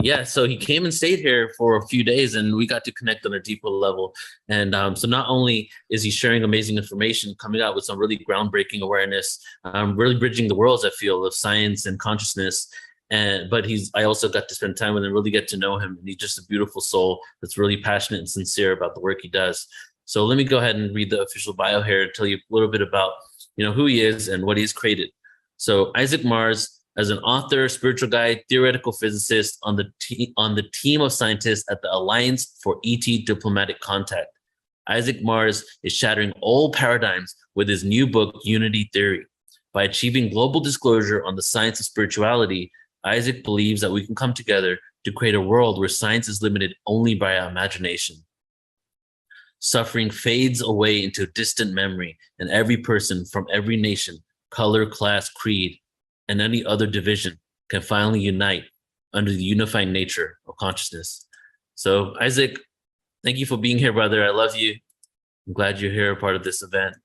Yeah, so he came and stayed here for a few days, and we got to connect on a deeper level. And so not only is he sharing amazing information, coming out with some really groundbreaking awareness, really bridging the worlds, I feel, of science and consciousness. And but I also got to spend time with him, really get to know him, and he's just a beautiful soul that's really passionate and sincere about the work he does. So let me go ahead and read the official bio here and tell you a little bit about who he is and what he's created. So Isaac Mars, as an author, spiritual guide, theoretical physicist on the team of scientists at the Alliance for ET Diplomatic Contact. Isaac Mars is shattering old paradigms with his new book, Unity Theory. By achieving global disclosure on the science of spirituality, Isaac believes that we can come together to create a world where science is limited only by our imagination. Suffering fades away into distant memory, and every person from every nation, color, class, creed, and any other division can finally unite under the unifying nature of consciousness. So Isaac, thank you for being here, brother. I love you. I'm glad you're here, a part of this event.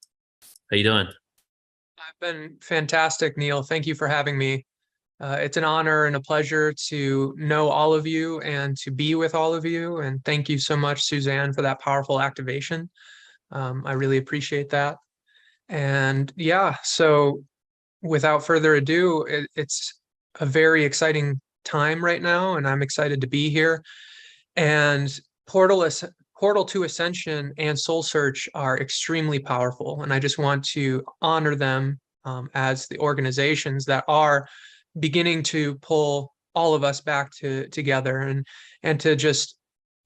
How you doing? I've been fantastic, Neil. Thank you for having me. It's an honor and a pleasure to know all of you and to be with all of you. And thank you so much, Suzanne, for that powerful activation. I really appreciate that. And yeah, so without further ado, it's a very exciting time right now, and I'm excited to be here. And Portal to Ascension and Soul Search are extremely powerful, and I just want to honor them as the organizations that are beginning to pull all of us back together, and to just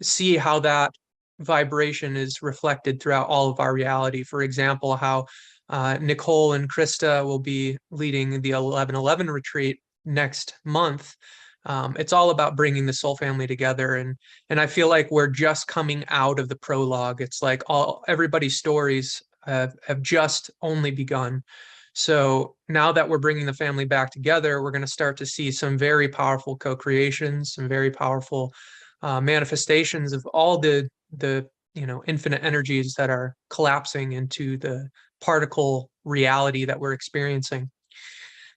see how that vibration is reflected throughout all of our reality. For example, how Nicole and Krista will be leading the 11/11 retreat next month. It's all about bringing the soul family together, and I feel like we're just coming out of the prologue. It's like everybody's stories have just only begun. So now that we're bringing the family back together, we're going to start to see some very powerful co-creations, some very powerful manifestations of all the infinite energies that are collapsing into the particle reality that we're experiencing.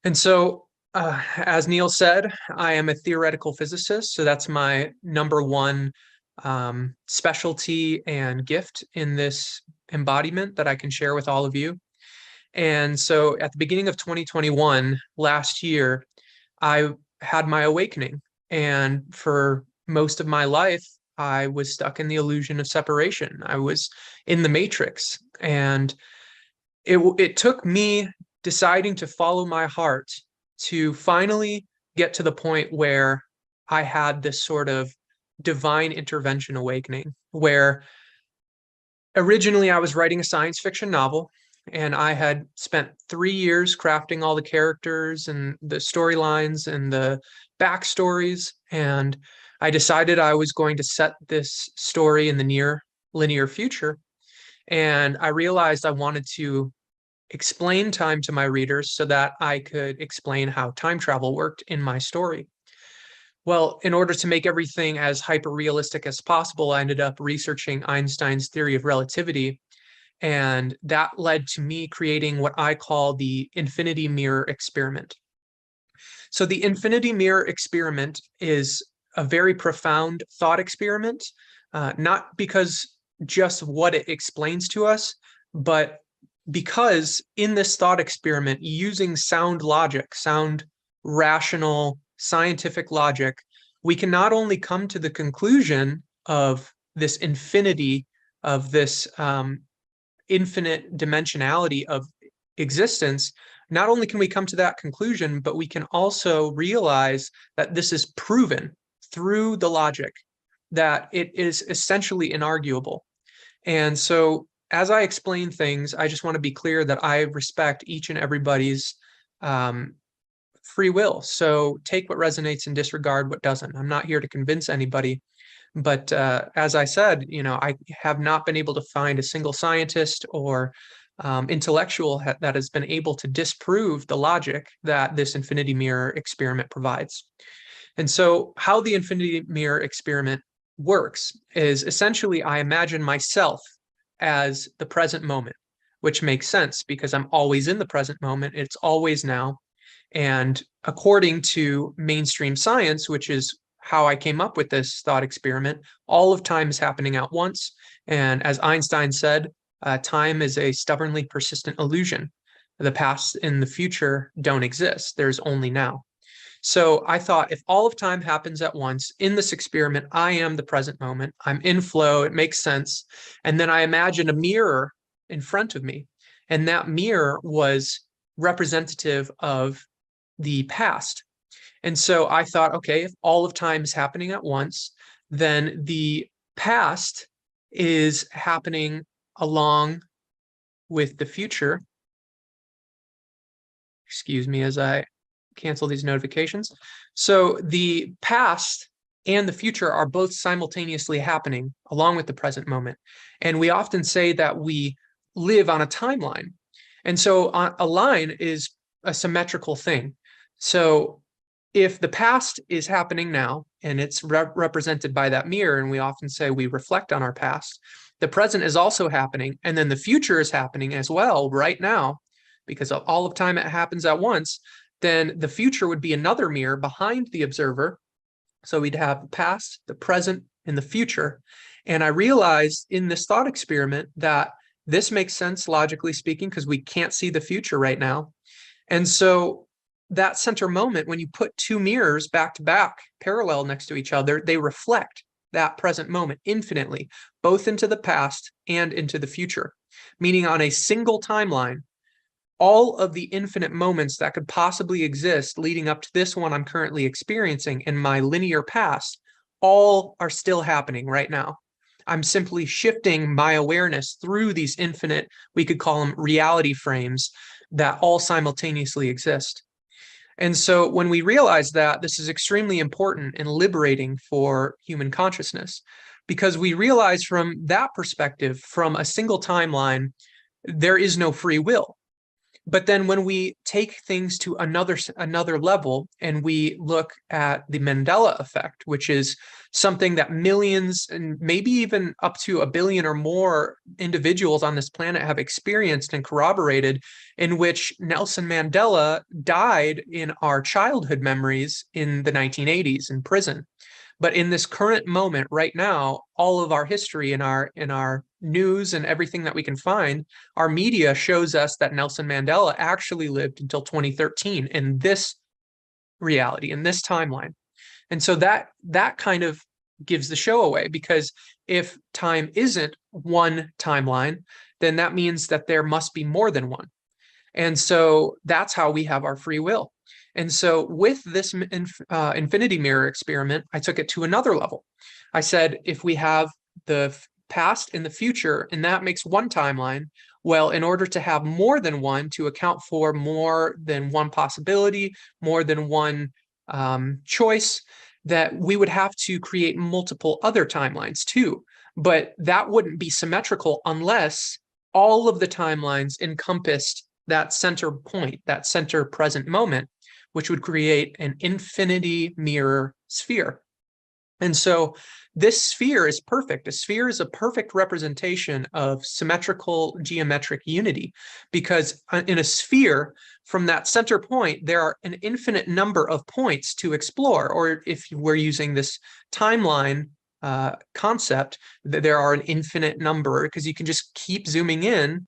And so, as Neil said, I am a theoretical physicist. So that's my number one specialty and gift in this embodiment that I can share with all of you. And so at the beginning of 2021, last year, I had my awakening. And for most of my life, I was stuck in the illusion of separation. I was in the matrix. And it took me deciding to follow my heart to finally get to the point where I had this sort of divine intervention awakening, where originally I was writing a science fiction novel, and I had spent 3 years crafting all the characters and the storylines and the backstories. And I decided I was going to set this story in the near linear future. And I realized I wanted to explain time to my readers so that I could explain how time travel worked in my story. Well, in order to make everything as hyper-realistic as possible, I ended up researching Einstein's theory of relativity. And that led to me creating what I call the infinity mirror experiment. So the infinity mirror experiment is a very profound thought experiment, not because just what it explains to us, but because in this thought experiment, using sound logic, sound rational scientific logic, we can not only come to the conclusion of this infinity, of this infinite dimensionality of existence. Not only can we come to that conclusion, but we can also realize that this is proven through the logic, that it is essentially inarguable. And so as I explain things, I just want to be clear that I respect each and everybody's free will. So take what resonates and disregard what doesn't. I'm not here to convince anybody. But as I said, I have not been able to find a single scientist or intellectual that has been able to disprove the logic that this infinity mirror experiment provides. And so how the infinity mirror experiment works is essentially I imagine myself as the present moment, which makes sense because I'm always in the present moment. It's always now. And according to mainstream science, which is how I came up with this thought experiment. All of time is happening at once. And as Einstein said, time is a stubbornly persistent illusion. The past and the future don't exist. There's only now. So I thought if all of time happens at once in this experiment, I am the present moment. I'm in flow. It makes sense. And then I imagined a mirror in front of me. And that mirror was representative of the past. And so I thought, okay, if all of time is happening at once, then the past is happening along with the future. Excuse me as I cancel these notifications. So the past and the future are both simultaneously happening along with the present moment. And we often say that we live on a timeline. And so a line is a symmetrical thing. So if the past is happening now and it's represented by that mirror, and we often say we reflect on our past, the present is also happening, and then the future is happening as well right now, because all of time it happens at once, then the future would be another mirror behind the observer. So we'd have the past, the present, and the future. And I realized in this thought experiment that this makes sense logically speaking, because we can't see the future right now. And so that center moment, when you put two mirrors back to back, parallel next to each other, they reflect that present moment infinitely, both into the past and into the future. Meaning on a single timeline, all of the infinite moments that could possibly exist leading up to this one I'm currently experiencing in my linear past, all are still happening right now. I'm simply shifting my awareness through these infinite, we could call them reality frames, that all simultaneously exist. And so when we realize that, this is extremely important and liberating for human consciousness, because we realize from that perspective, from a single timeline, there is no free will. But then when we take things to another level and we look at the Mandela effect, which is something that millions and maybe even up to 1 billion or more individuals on this planet have experienced and corroborated, in which Nelson Mandela died in our childhood memories in the 1980s in prison. But in this current moment right now, all of our history in our news and everything that we can find, our media shows us that Nelson Mandela actually lived until 2013 in this reality, in this timeline. And so that kind of gives the show away, because if time isn't one timeline, then that means that there must be more than one. And so that's how we have our free will. And so with this infinity mirror experiment, I took it to another level. I said, if we have the past and the future, and that makes one timeline, well, in order to have more than one, to account for more than one possibility, more than one choice, that we would have to create multiple other timelines too. But that wouldn't be symmetrical unless all of the timelines encompassed that center point, that center present moment, which would create an infinity mirror sphere. And so this sphere is perfect. A sphere is a perfect representation of symmetrical geometric unity, because in a sphere, from that center point, there are an infinite number of points to explore. Or if we're using this timeline concept, there are an infinite number, because you can just keep zooming in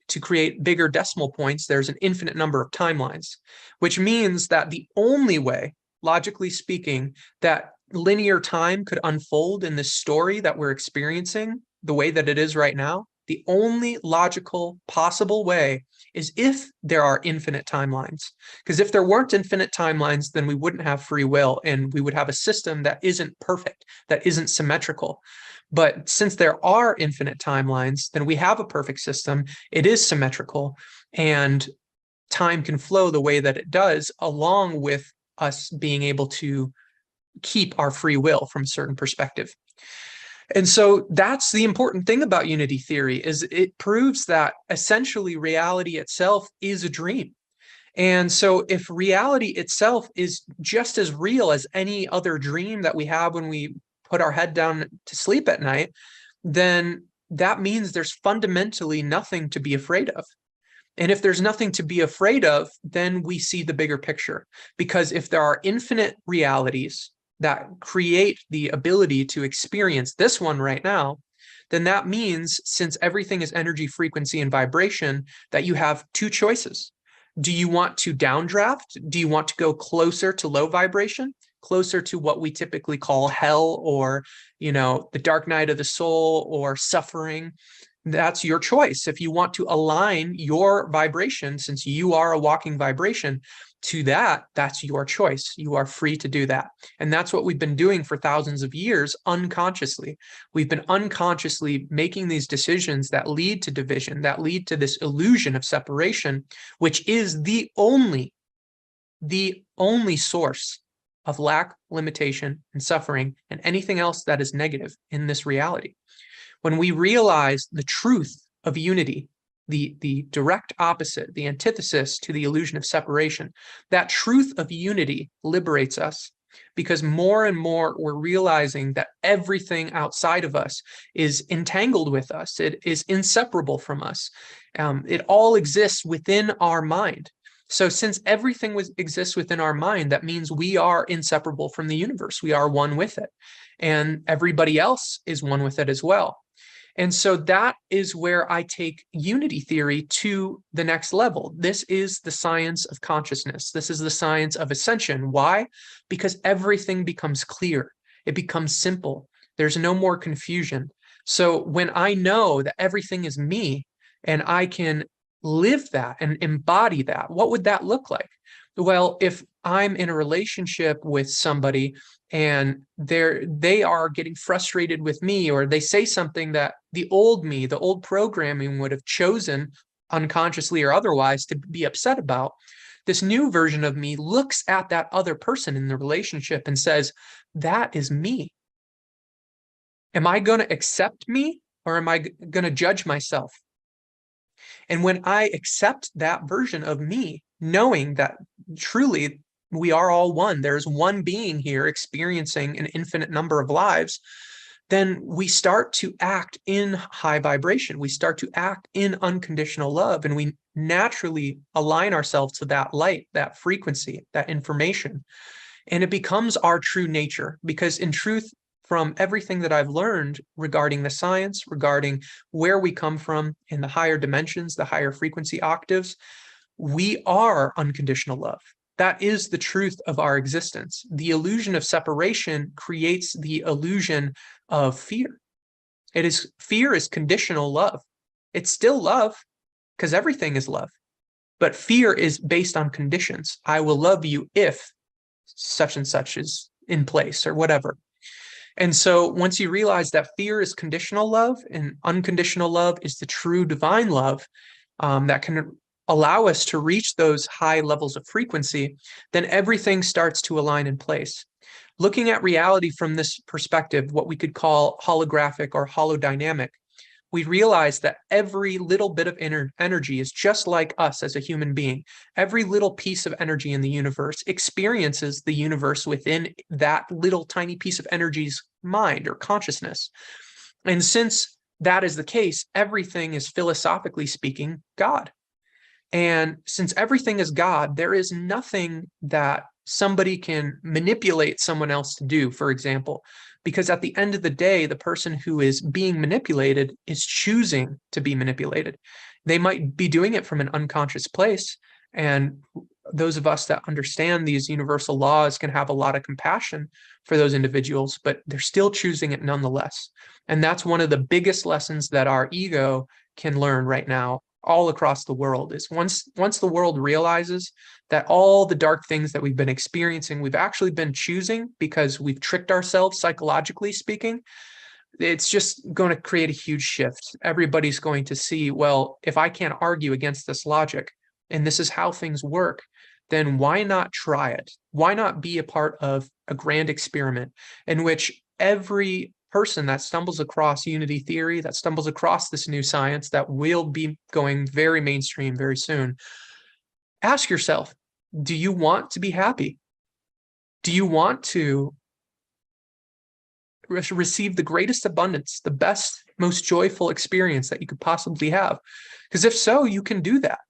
to create bigger decimal points. There's an infinite number of timelines, which means that the only way, logically speaking, that linear time could unfold in this story that we're experiencing the way that it is right now, the only logical possible way is if there are infinite timelines. Because if there weren't infinite timelines, then we wouldn't have free will, and we would have a system that isn't perfect, that isn't symmetrical. But since there are infinite timelines, then we have a perfect system. It is symmetrical, and time can flow the way that it does, along with us being able to keep our free will from a certain perspective. And so that's the important thing about unity theory, is it proves that essentially reality itself is a dream. And so if reality itself is just as real as any other dream that we have when we put our head down to sleep at night, then that means there's fundamentally nothing to be afraid of. And if there's nothing to be afraid of, then we see the bigger picture. Because if there are infinite realities that create the ability to experience this one right now, then that means, since everything is energy, frequency, and vibration, that you have two choices. Do you want to downdraft? Do you want to go closer to low vibration, closer to what we typically call hell, or, the dark night of the soul, or suffering? That's your choice. If you want to align your vibration, since you are a walking vibration, to that, that's your choice. You are free to do that. And that's what we've been doing for thousands of years unconsciously. We've been unconsciously making these decisions that lead to division, that lead to this illusion of separation, which is the only source of lack, limitation, and suffering, and anything else that is negative in this reality. When we realize the truth of unity, the direct opposite, the antithesis to the illusion of separation, that truth of unity liberates us, because more and more we're realizing that everything outside of us is entangled with us. It is inseparable from us. It all exists within our mind. So since everything exists within our mind, that means we are inseparable from the universe. We are one with it. And everybody else is one with it as well. And so that is where I take unity theory to the next level. This is the science of consciousness. This is the science of ascension. Why? Because everything becomes clear. It becomes simple. There's no more confusion. So when I know that everything is me and I can live that and embody that, what would that look like? Well, if I'm in a relationship with somebody and they are getting frustrated with me, or they say something that the old me, the old programming would have chosen unconsciously or otherwise to be upset about, this new version of me looks at that other person in the relationship and says, that is me. Am I going to accept me, or am I going to judge myself? And when I accept that version of me, knowing that truly we are all one, there's one being here experiencing an infinite number of lives, then we start to act in high vibration. We start to act in unconditional love, and we naturally align ourselves to that light, that frequency, that information. And it becomes our true nature, because in truth, from everything that I've learned regarding the science, regarding where we come from in the higher dimensions, the higher frequency octaves, we are unconditional love. That is the truth of our existence. The illusion of separation creates the illusion of fear. Fear is conditional love. It's still love, because everything is love. But fear is based on conditions. I will love you if such and such is in place, or whatever. And so once you realize that fear is conditional love and unconditional love is the true divine love, that can allow us to reach those high levels of frequency, then everything starts to align in place. Looking at reality from this perspective, what we could call holographic or holodynamic, we realize that every little bit of energy is just like us as a human being. Every little piece of energy in the universe experiences the universe within that little tiny piece of energy's mind or consciousness. And since that is the case, everything is, philosophically speaking, God. And since everything is God, there is nothing that somebody can manipulate someone else to do, for example, because at the end of the day, the person who is being manipulated is choosing to be manipulated. They might be doing it from an unconscious place. And those of us that understand these universal laws can have a lot of compassion for those individuals, but they're still choosing it nonetheless. And that's one of the biggest lessons that our ego can learn right now all across the world, is once the world realizes that all the dark things that we've been experiencing, we've actually been choosing because we've tricked ourselves, psychologically speaking, it's just going to create a huge shift. Everybody's going to see, well, if I can't argue against this logic and this is how things work, then why not try it? Why not be a part of a grand experiment in which every person that stumbles across unity theory, that stumbles across this new science that will be going very mainstream very soon, ask yourself, do you want to be happy? Do you want to receive the greatest abundance, the best, most joyful experience that you could possibly have? Because if so, you can do that.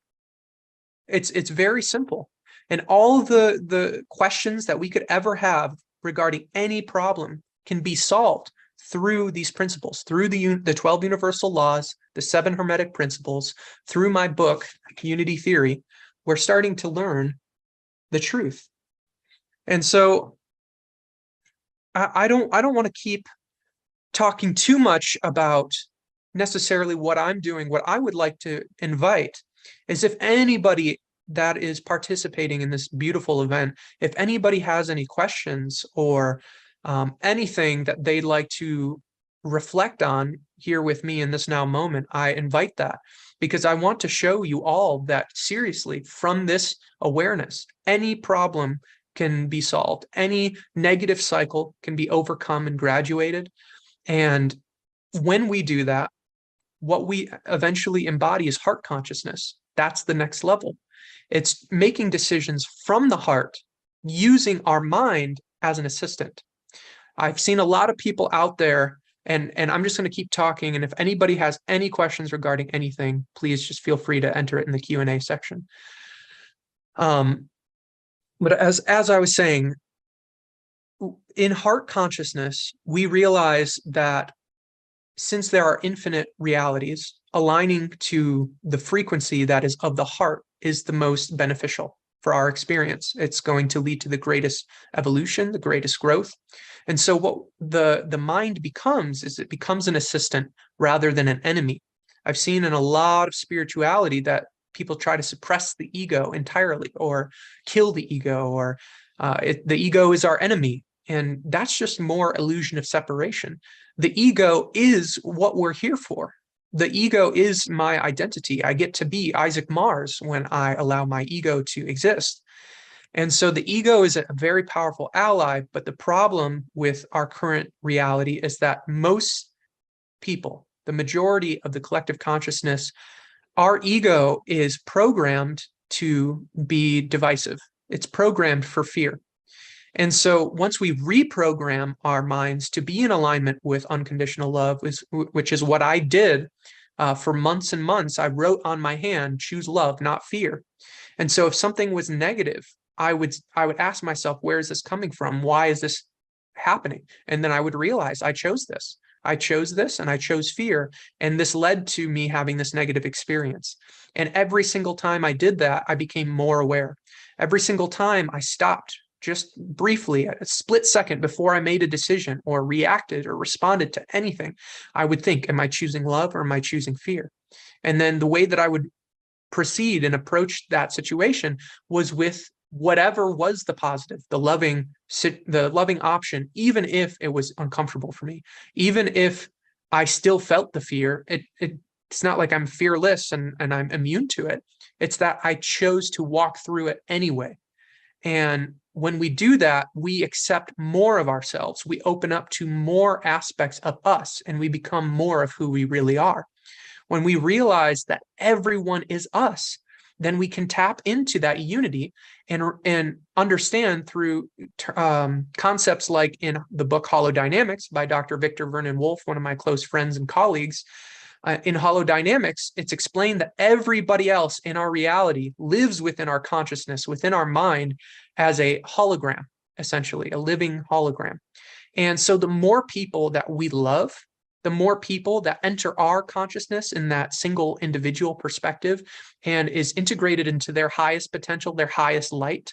It's very simple. And all the questions that we could ever have regarding any problem can be solved through these principles, through the 12 universal laws, the 7 hermetic principles, through my book, Unity Theory. We're starting to learn the truth. And so I don't want to keep talking too much about necessarily what I'm doing. What I would like to invite is, if anybody that is participating in this beautiful event, if anybody has any questions or anything that they'd like to reflect on here with me in this now moment, I invite that, because I want to show you all that seriously, from this awareness, any problem can be solved, any negative cycle can be overcome and graduated. And when we do that, what we eventually embody is heart consciousness. That's the next level. It's making decisions from the heart, using our mind as an assistant. I've seen a lot of people out there, and I'm just going to keep talking. And if anybody has any questions regarding anything, please just feel free to enter it in the Q&A section. But as I was saying, in heart consciousness, we realize that since there are infinite realities, aligning to the frequency that is of the heart is the most beneficial for our experience. It's going to lead to the greatest evolution, the greatest growth. And so what the mind becomes is, it becomes an assistant rather than an enemy. I've seen in a lot of spirituality that people try to suppress the ego entirely, or kill the ego, or the ego is our enemy. And that's just more illusion of separation. The ego is what we're here for. The ego is my identity. I get to be Isaac Mars when I allow my ego to exist. And so the ego is a very powerful ally, but the problem with our current reality is that most people, the majority of the collective consciousness, our ego is programmed to be divisive. It's programmed for fear. And so once we reprogram our minds to be in alignment with unconditional love, which is what I did for months and months, I wrote on my hand, choose love, not fear. And so if something was negative, I would ask myself, where is this coming from? Why is this happening? And then I would realize I chose this. I chose this, and I chose fear. And this led to me having this negative experience. And every single time I did that, I became more aware. Every single time I stopped just briefly, a split second before I made a decision or reacted or responded to anything, I would think, am I choosing love or am I choosing fear? And then the way that I would proceed and approach that situation was with whatever was the positive, the loving option, even if it was uncomfortable for me, even if I still felt the fear. It's not like I'm fearless and I'm immune to it. It's that I chose to walk through it anyway. And when we do that, we accept more of ourselves. We open up to more aspects of us, and we become more of who we really are. When we realize that everyone is us, then we can tap into that unity and understand through concepts like in the book Holodynamics by Dr. Victor Vernon Wolf, one of my close friends and colleagues. In holodynamics, it's explained that everybody else in our reality lives within our consciousness, within our mind, as a hologram, essentially, a living hologram. And so the more people that we love, the more people that enter our consciousness in that single individual perspective and is integrated into their highest potential, their highest light,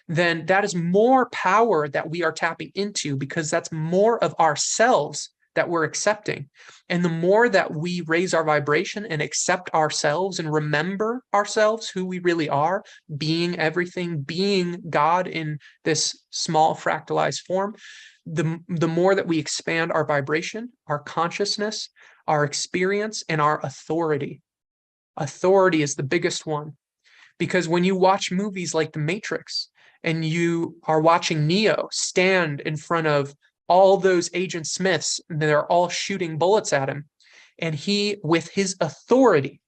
then that is more power that we are tapping into, because that's more of ourselves that we're accepting. And the more that we raise our vibration and accept ourselves and remember ourselves, who we really are, being everything, being God in this small fractalized form, the more that we expand our vibration, our consciousness, our experience, and our authority. Authority is the biggest one, because when you watch movies like The Matrix and you are watching Neo stand in front of all those Agent Smiths, they're all shooting bullets at him, and he, with his authority,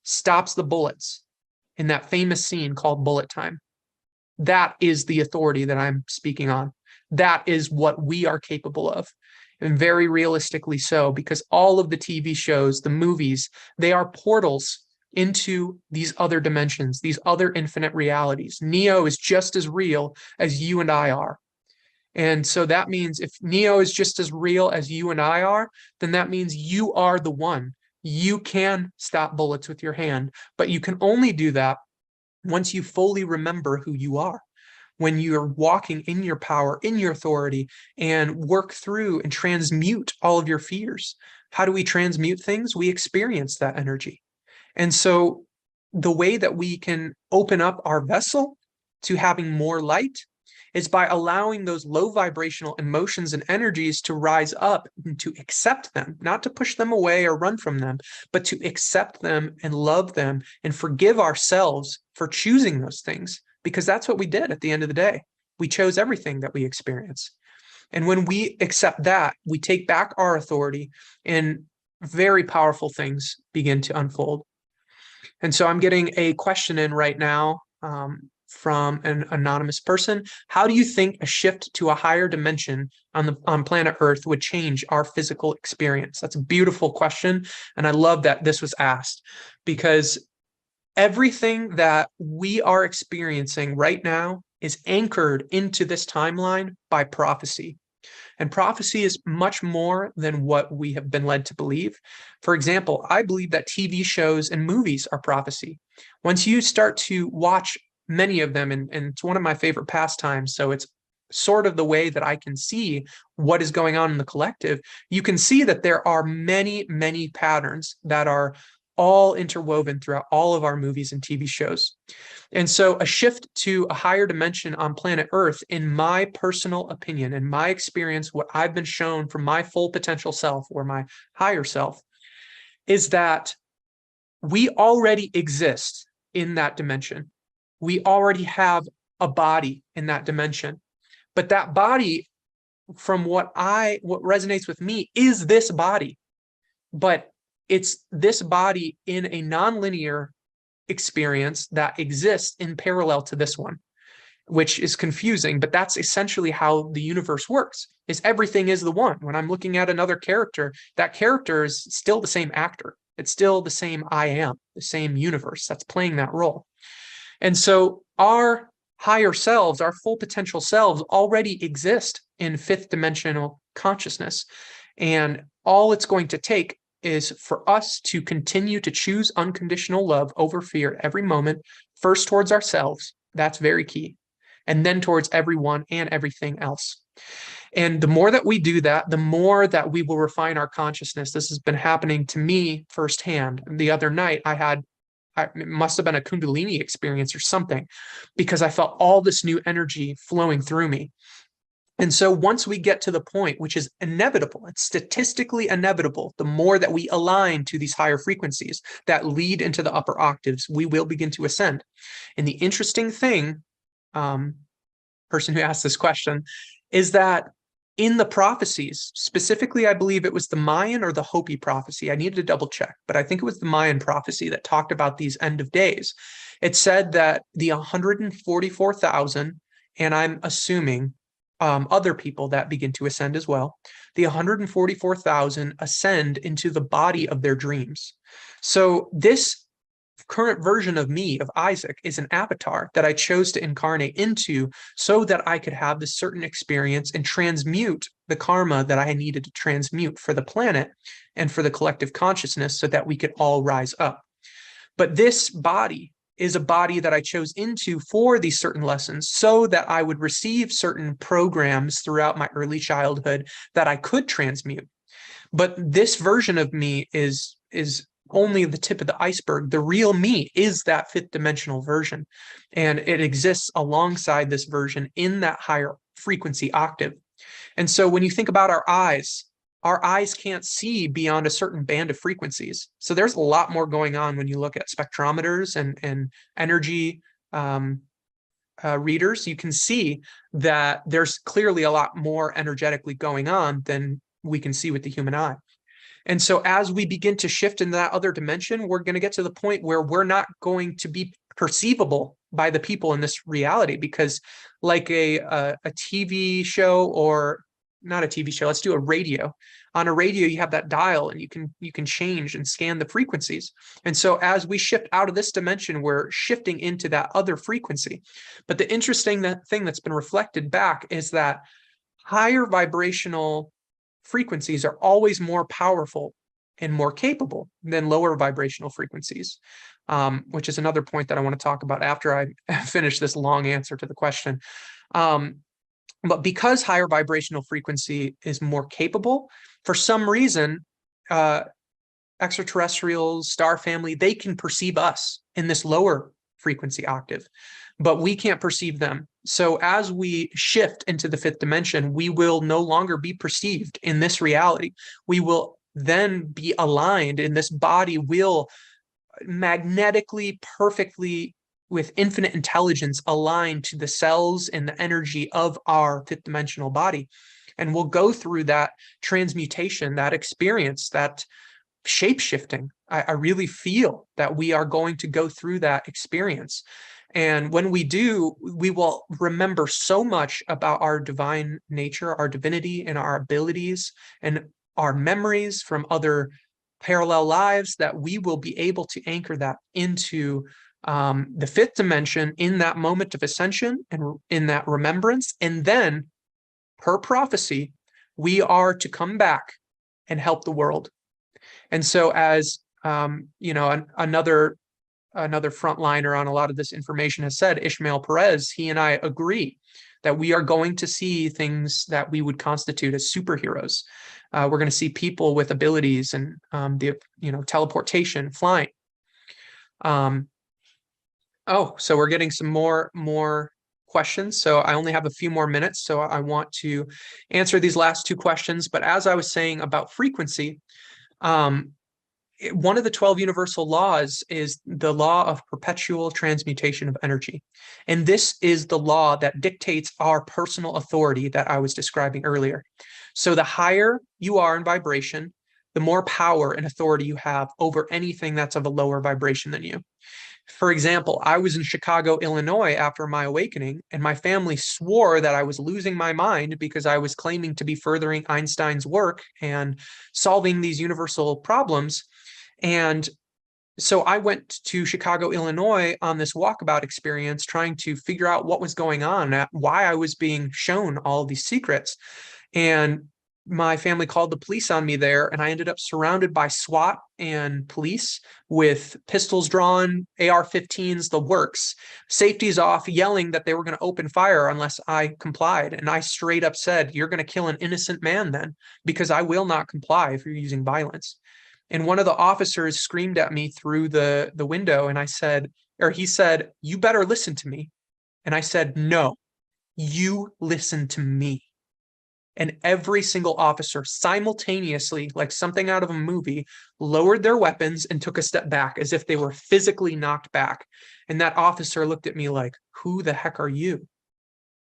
stops the bullets in that famous scene called Bullet Time. That is the authority that I'm speaking on. That is what we are capable of, and very realistically so, because all of the TV shows, the movies, they are portals into these other dimensions, these other infinite realities. Neo is just as real as you and I are. And so that means if Neo is just as real as you and I are, then that means you are the one. You can stop bullets with your hand, but you can only do that once you fully remember who you are. When you're walking in your power, in your authority, and work through and transmute all of your fears. How do we transmute things? We experience that energy. And so the way that we can open up our vessel to having more light is by allowing those low vibrational emotions and energies to rise up and to accept them, not to push them away or run from them, but to accept them and love them and forgive ourselves for choosing those things, because that's what we did at the end of the day. We chose everything that we experience. And when we accept that, we take back our authority and very powerful things begin to unfold. And so I'm getting a question in right now from an anonymous person. How do you think a shift to a higher dimension on planet Earth would change our physical experience? That's a beautiful question. And I love that this was asked, because everything that we are experiencing right now is anchored into this timeline by prophecy. And prophecy is much more than what we have been led to believe. For example, I believe that TV shows and movies are prophecy. Once you start to watch many of them, and it's one of my favorite pastimes, so it's sort of the way that I can see what is going on in the collective, you can see that there are many, many patterns that are all interwoven throughout all of our movies and TV shows. And so a shift to a higher dimension on planet Earth, in my personal opinion, in my experience, what I've been shown from my full potential self or my higher self, is that we already exist in that dimension. We already have a body in that dimension. But that body, from what resonates with me, is this body. But it's this body in a nonlinear experience that exists in parallel to this one, which is confusing, but that's essentially how the universe works, is everything is the one. When I'm looking at another character, that character is still the same actor. It's still the same I am, the same universe that's playing that role. And so our higher selves, our full potential selves, already exist in fifth dimensional consciousness. And all it's going to take is for us to continue to choose unconditional love over fear every moment, first towards ourselves. That's very key. And then towards everyone and everything else. And the more that we do that, the more that we will refine our consciousness. This has been happening to me firsthand. The other night, it must have been a Kundalini experience or something, because I felt all this new energy flowing through me. And so once we get to the point, which is inevitable, it's statistically inevitable, the more that we align to these higher frequencies that lead into the upper octaves, we will begin to ascend. And the interesting thing, person who asked this question, is that in the prophecies, specifically, I believe it was the Mayan or the Hopi prophecy. I needed to double check, but I think it was the Mayan prophecy that talked about these end of days. It said that the 144,000, and I'm assuming other people that begin to ascend as well, the 144,000 ascend into the body of their dreams. So this current version of me, of Isaac, is an avatar that I chose to incarnate into so that I could have this certain experience and transmute the karma that I needed to transmute for the planet and for the collective consciousness so that we could all rise up. But this body is a body that I chose into for these certain lessons so that I would receive certain programs throughout my early childhood that I could transmute. But this version of me is only the tip of the iceberg. The real me is that fifth dimensional version, and it exists alongside this version in that higher frequency octave. And so when you think about our eyes can't see beyond a certain band of frequencies. So there's a lot more going on when you look at spectrometers and energy readers. You can see that there's clearly a lot more energetically going on than we can see with the human eye. And so as we begin to shift in that other dimension, we're going to get to the point where we're not going to be perceivable by the people in this reality, because like a TV show or not a TV show, let's do a radio. On a radio, you have that dial and you can change and scan the frequencies. And so as we shift out of this dimension, we're shifting into that other frequency. But the interesting thing that's been reflected back is that higher vibrational frequencies are always more powerful and more capable than lower vibrational frequencies, which is another point that I want to talk about after I finish this long answer to the question. But because higher vibrational frequency is more capable, for some reason, extraterrestrials, star family, they can perceive us in this lower frequency octave, but we can't perceive them. So as we shift into the fifth dimension, we will no longer be perceived in this reality. We will then be aligned, and this body will magnetically, perfectly, with infinite intelligence, aligned to the cells and the energy of our fifth dimensional body. And we'll go through that transmutation, that experience, that shape-shifting. I really feel that we are going to go through that experience. And when we do, we will remember so much about our divine nature, our divinity, and our abilities, and our memories from other parallel lives, that we will be able to anchor that into the fifth dimension in that moment of ascension and in that remembrance. And then, per prophecy, we are to come back and help the world. And so as another frontliner on a lot of this information has said, Ishmael Perez, he and I agree that we are going to see things that we would constitute as superheroes. We're going to see people with abilities and teleportation, flying. So we're getting some more questions. So I only have a few more minutes, so I want to answer these last two questions. But as I was saying about frequency, one of the 12 universal laws is the law of perpetual transmutation of energy. And this is the law that dictates our personal authority that I was describing earlier. So the higher you are in vibration, the more power and authority you have over anything that's of a lower vibration than you. For example, I was in Chicago, Illinois after my awakening, and my family swore that I was losing my mind because I was claiming to be furthering Einstein's work and solving these universal problems. And so I went to Chicago, Illinois on this walkabout experience, trying to figure out what was going on, why I was being shown all these secrets. And my family called the police on me there, and I ended up surrounded by SWAT and police with pistols drawn, AR-15s, the works, safeties off, yelling that they were going to open fire unless I complied. And I straight up said, "You're going to kill an innocent man then, because I will not comply if you're using violence." And one of the officers screamed at me through the window, and he said, "You better listen to me." And I said, "No, you listen to me." And every single officer simultaneously, like something out of a movie, lowered their weapons and took a step back as if they were physically knocked back. And that officer looked at me like, "Who the heck are you?"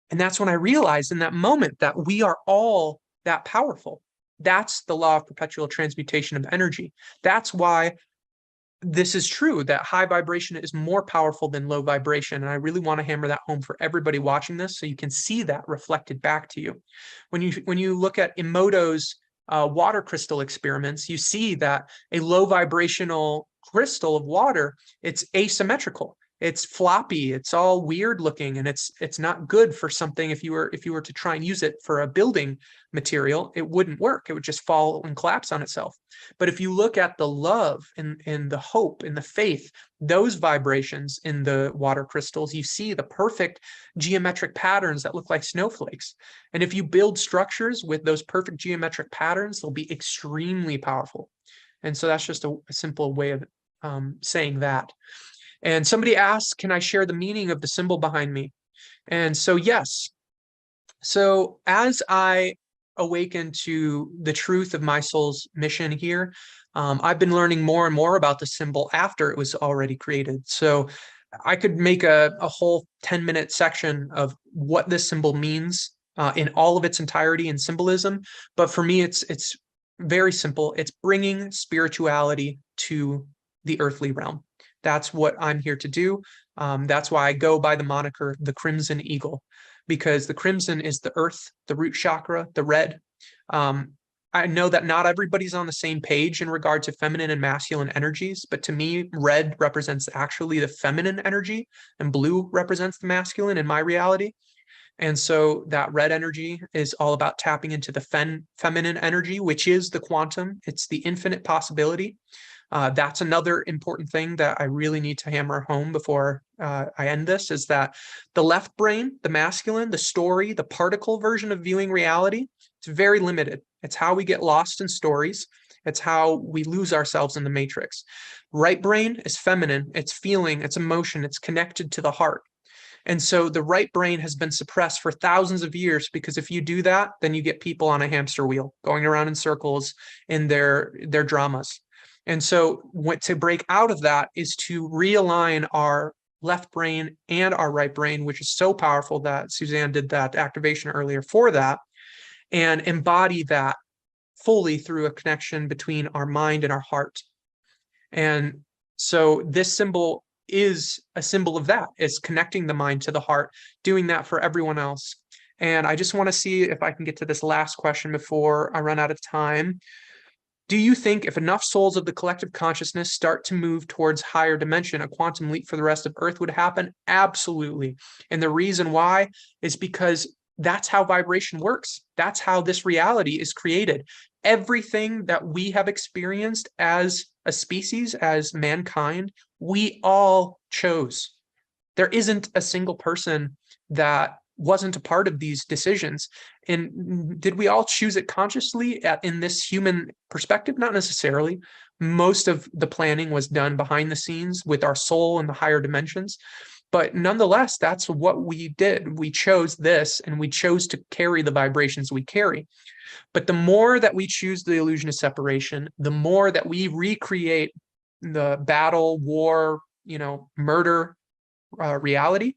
And that's when I realized in that moment that we are all that powerful. That's the law of perpetual transmutation of energy. That's why this is true, that high vibration is more powerful than low vibration. And I really want to hammer that home for everybody watching this, so you can see that reflected back to you. When you look at Emoto's water crystal experiments, you see that a low vibrational crystal of water, it's asymmetrical. It's floppy, it's all weird looking, and it's not good for something. If you were to try and use it for a building material, it wouldn't work. It would just fall and collapse on itself. But if you look at the love and the hope and the faith, those vibrations in the water crystals, you see the perfect geometric patterns that look like snowflakes. And if you build structures with those perfect geometric patterns, they'll be extremely powerful. And so that's just a simple way of saying that. And somebody asked, can I share the meaning of the symbol behind me? And so, yes. So as I awaken to the truth of my soul's mission here, I've been learning more and more about the symbol after it was already created. So I could make a whole 10-minute section of what this symbol means in all of its entirety and symbolism. But for me, it's very simple. It's bringing spirituality to the earthly realm. That's what I'm here to do. That's why I go by the moniker, the Crimson Eagle. because the crimson is the earth, the root chakra, the red. I know that not everybody's on the same page in regard to feminine and masculine energies, but to me, red represents actually the feminine energy and blue represents the masculine in my reality. And so that red energy is all about tapping into the feminine energy, which is the quantum. It's the infinite possibility. That's another important thing that I really need to hammer home before I end this, is that the left brain, the masculine, the story, the particle version of viewing reality, it's very limited. It's how we get lost in stories. It's how we lose ourselves in the matrix. Right brain is feminine. It's feeling, it's emotion, it's connected to the heart. And so the right brain has been suppressed for thousands of years, because if you do that, then you get people on a hamster wheel going around in circles in their dramas. And so what to break out of that is to realign our left brain and our right brain, which is so powerful that Suzanne did that activation earlier for that, and embody that fully through a connection between our mind and our heart. And so this symbol is a symbol of that, is connecting the mind to the heart, doing that for everyone else. And I just want to see if I can get to this last question before I run out of time. Do you think if enough souls of the collective consciousness start to move towards higher dimension, a quantum leap for the rest of Earth would happen? Absolutely. And the reason why is because that's how vibration works. That's how this reality is created. Everything that we have experienced as a species, as mankind, we all chose. There isn't a single person that wasn't a part of these decisions. And did we all choose it consciously in this human perspective? Not necessarily. Most of the planning was done behind the scenes with our soul in the higher dimensions. But nonetheless, that's what we did. We chose this, and we chose to carry the vibrations we carry. But the more that we choose the illusion of separation, the more that we recreate the battle, war, murder reality.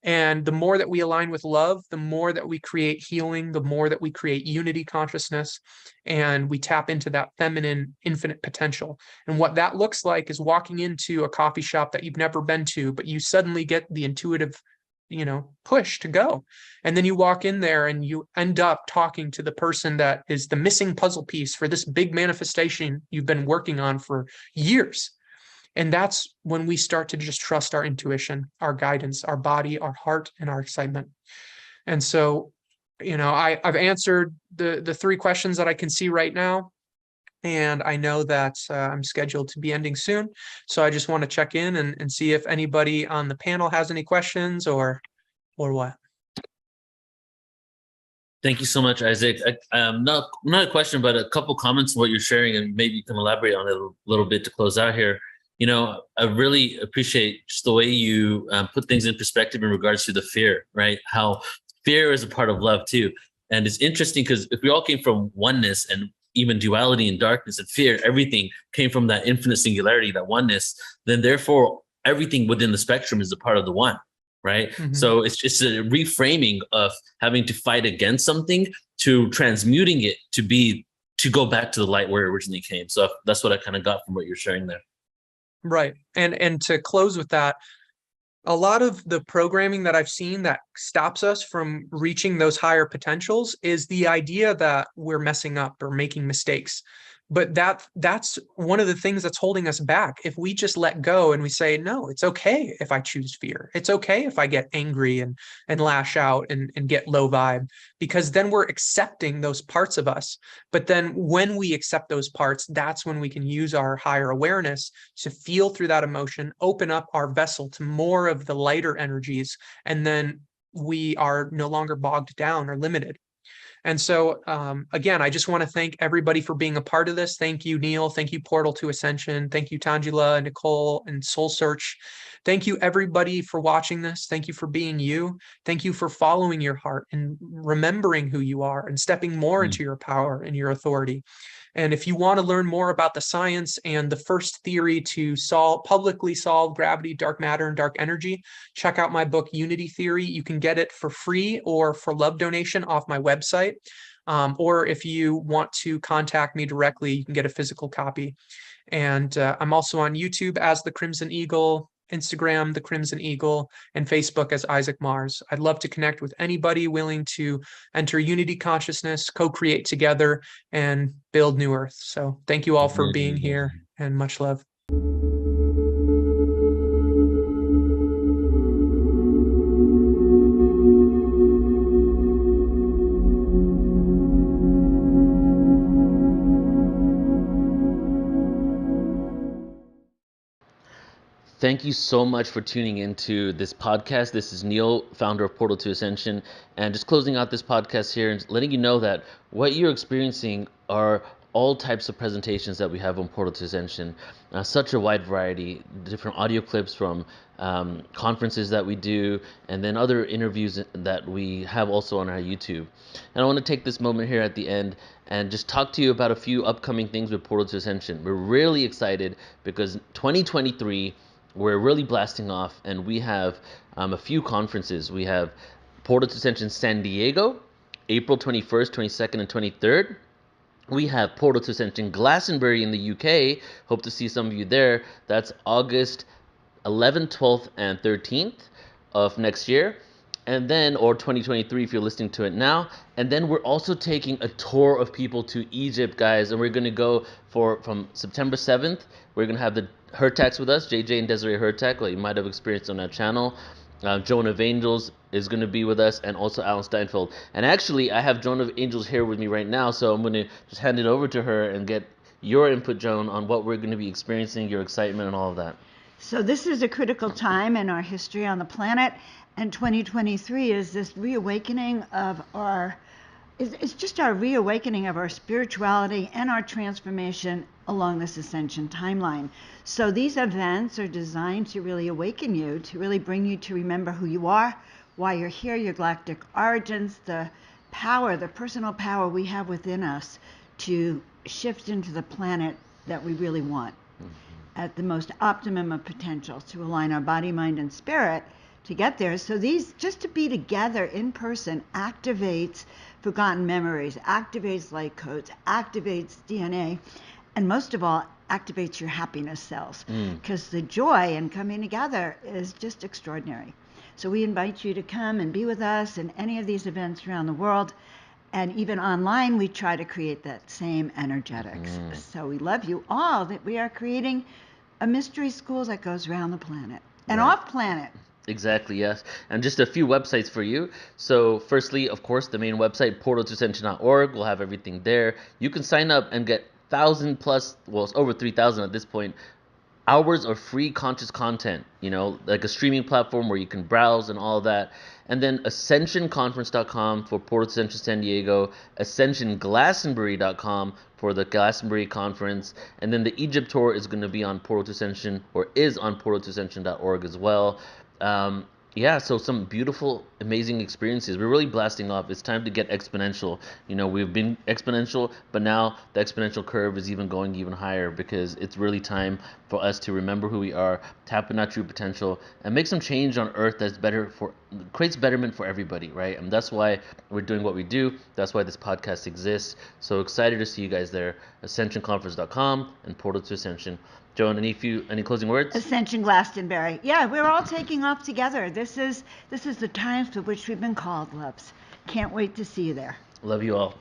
And the more that we align with love, the more that we create healing, the more that we create unity consciousness, and we tap into that feminine infinite potential. And what that looks like is walking into a coffee shop that you've never been to, but you suddenly get the intuitive, push to go. And then you walk in there and you end up talking to the person that is the missing puzzle piece for this big manifestation you've been working on for years. And that's when we start to just trust our intuition, our guidance, our body, our heart, and our excitement. And so, I've answered the three questions that I can see right now. And I know that I'm scheduled to be ending soon. So I just want to check in and see if anybody on the panel has any questions or what. Thank you so much, Isaac. Not a question, but a couple comments on what you're sharing, and maybe you can elaborate on it a little bit to close out here. I really appreciate just the way you put things in perspective in regards to the fear, right? How fear is a part of love too. And it's interesting because if we all came from oneness and even duality and darkness and fear, everything came from that infinite singularity, that oneness, then therefore everything within the spectrum is a part of the one, right? Mm-hmm. So it's just a reframing of having to fight against something to transmuting it to go back to the light where it originally came. So that's what I kind of got from what you're sharing there. Right. And to close with that, a lot of the programming that I've seen that stops us from reaching those higher potentials is the idea that we're messing up or making mistakes. But that's one of the things that's holding us back. If we just let go and we say, no, it's okay if I choose fear. It's okay if I get angry and lash out and get low vibe, because then we're accepting those parts of us. But then when we accept those parts, that's when we can use our higher awareness to feel through that emotion, open up our vessel to more of the lighter energies, and then we are no longer bogged down or limited. And so, again, I just want to thank everybody for being a part of this. Thank you, Neil. Thank you, Portal to Ascension. Thank you, Tangela, Nicole, and Soul Search. Thank you, everybody, for watching this. Thank you for being you. Thank you for following your heart and remembering who you are and stepping more into your power and your authority. And if you want to learn more about the science and the first theory to publicly solve gravity, dark matter, and dark energy, check out my book, Unity Theory. You can get it for free or for love donation off my website. Or if you want to contact me directly, you can get a physical copy. And I'm also on YouTube as The Crimson Eagle. Instagram, The Crimson Eagle, and Facebook as Isaac Mars. I'd love to connect with anybody willing to enter unity consciousness, co-create together, and build New Earth. So thank you all for being here, and much love. Thank you so much for tuning into this podcast. This is Neil, founder of Portal to Ascension, and just closing out this podcast here and letting you know that what you're experiencing are all types of presentations that we have on Portal to Ascension. Such a wide variety, different audio clips from conferences that we do, and then other interviews that we have also on our YouTube. And I want to take this moment here at the end and just talk to you about a few upcoming things with Portal to Ascension. We're really excited because 2023, we're really blasting off, and we have a few conferences. We have Portal to Ascension San Diego, April 21st, 22nd, and 23rd. We have Portal to Ascension Glastonbury in the UK. Hope to see some of you there. That's August 11th, 12th, and 13th of next year. And then, or 2023 if you're listening to it now. And then we're also taking a tour of people to Egypt, guys. And we're going to go from September 7th. We're going to have the Hertax with us, JJ and Desiree Hertax, like you might have experienced on that channel. Joan of Angels is going to be with us, and also Alan Steinfeld. And actually, I have Joan of Angels here with me right now, so I'm going to just hand it over to her and get your input, Joan, on what we're going to be experiencing, your excitement, and all of that. So this is a critical time in our history on the planet, and 2023 is this reawakening of it's just our reawakening of our spirituality and our transformation along this ascension timeline. So these events are designed to really awaken you, to really bring you to remember who you are, why you're here, your galactic origins, the power, the personal power we have within us to shift into the planet that we really want at the most optimum of potential, to align our body, mind, and spirit to get there. So these, just to be together in person, activates forgotten memories, activates light codes, activates DNA, and most of all, activates your happiness cells, because the joy in coming together is just extraordinary. So we invite you to come and be with us in any of these events around the world. And even online, we try to create that same energetics. So we love you all, that we are creating a mystery school that goes around the planet and off planet. Exactly, yes. And just a few websites for you. So firstly, of course, the main website, portaltoascension.org. We'll have everything there. You can sign up and get 1,000 plus, well, it's over 3,000 at this point, hours of free conscious content, like a streaming platform where you can browse and all of that. And then ascensionconference.com for Portal to Ascension San Diego, ascensionglastonbury.com for the Glastonbury conference, and then the Egypt tour is going to be on Portal to Ascension, or is on portaltoascension.org as well. So some beautiful, amazing experiences. We're really blasting off. It's time to get exponential. We've been exponential, but now the exponential curve is going even higher, because it's really time for us to remember who we are, tap in our true potential, and make some change on Earth that's creates betterment for everybody, right? And that's why we're doing what we do. That's why this podcast exists. So excited to see you guys there. AscensionConference.com and Portal to Ascension. Joan, any closing words? Ascension Glastonbury. Yeah, we're all taking off together. This is the times for which we've been called, loves. Can't wait to see you there. Love you all.